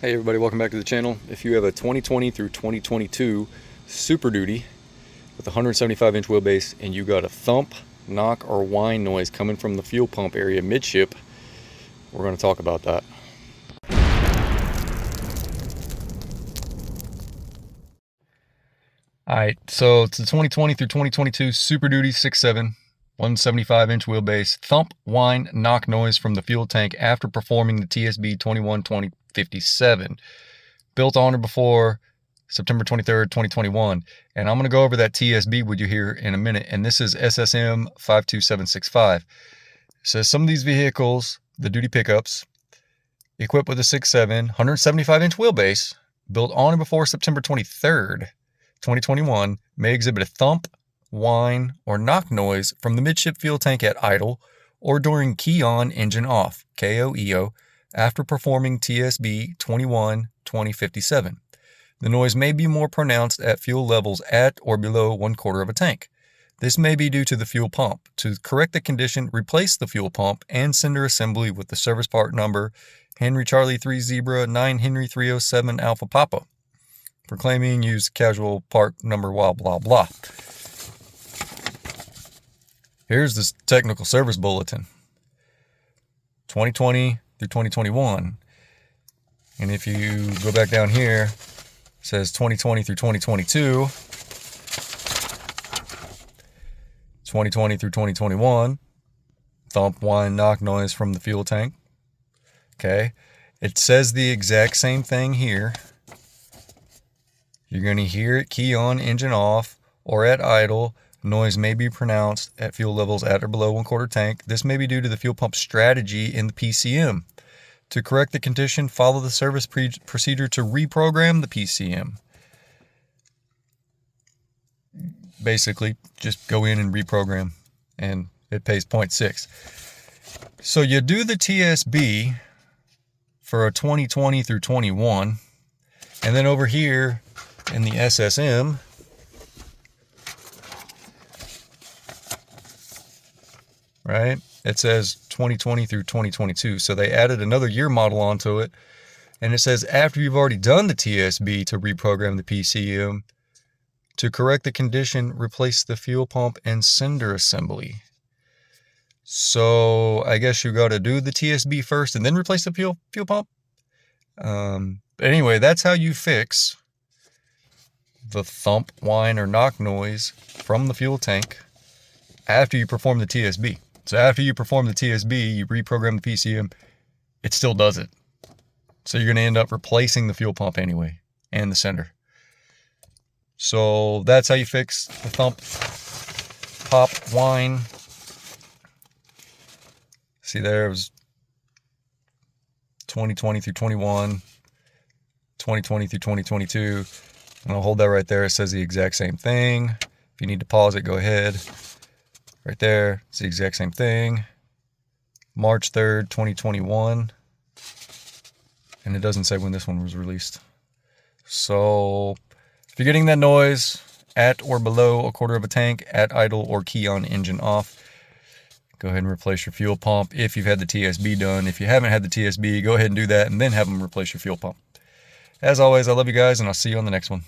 Hey everybody, welcome back to the channel. If you have a 2020 through 2022 Superduty with a 175-inch wheelbase and you got a thump, knock, or whine noise coming from the fuel pump area midship, we're going to talk about that. Alright, so it's the 2020 through 2022 Superduty 6.7 175-inch wheelbase, thump, whine, knock noise from the fuel tank after performing the TSB 21-2057. Built on or before September 23rd, 2021. And I'm going to go over that TSB with you here in a minute. And this is SSM 52765. It says some of these vehicles, the duty pickups, equipped with a 6.7 175-inch wheelbase, built on or before September 23rd, 2021, may exhibit a thump, whine, or knock noise from the midship fuel tank at idle or during key on engine off, KOEO, after performing TSB 21-2057. The noise may be more pronounced at fuel levels at or below 1/4 of a tank. This may be due to the fuel pump. To correct the condition, replace the fuel pump and sender assembly with the service part number Henry Charlie 3 Zebra 9 Henry 307 Alpha Papa. For claiming, use casual part number blah blah blah. Here's this technical service bulletin. 2020 through 2021. And if you go back down here, it says 2020 through 2022. 2020 through 2021. Thump, whine, knock noise from the fuel tank. Okay. It says the exact same thing here. You're going to hear it key on, engine off, or at idle. Noise may be pronounced at fuel levels at or below 1/4 tank. This may be due to the fuel pump strategy in the PCM. To correct the condition, follow the service procedure to reprogram the PCM. Basically, just go in and reprogram, and it pays 0.6. So you do the TSB for a 2020 through 21, and then over here in the SSM, right, it says 2020 through 2022. So they added another year model onto it. And it says after you've already done the TSB to reprogram the PCM, to correct the condition, replace the fuel pump and sender assembly. So I guess you got to do the TSB first and then replace the fuel pump. Anyway, that's how you fix the thump, whine, or knock noise from the fuel tank after you perform the TSB. So after you perform the TSB, you reprogram the PCM, it still does it. So you're going to end up replacing the fuel pump anyway, and the sender. So that's how you fix the thump, pop, whine. See there, it was 2020 through 21, 2020 through 2022. And I'll hold that right there. It says the exact same thing. If you need to pause it, go ahead. Right there, it's the exact same thing. March 3rd, 2021. And it doesn't say when this one was released. So if you're getting that noise at or below 1/4 of a tank, at idle or key on engine off, go ahead and replace your fuel pump if you've had the TSB done. If you haven't had the TSB, go ahead and do that and then have them replace your fuel pump. As always, I love you guys, and I'll see you on the next one.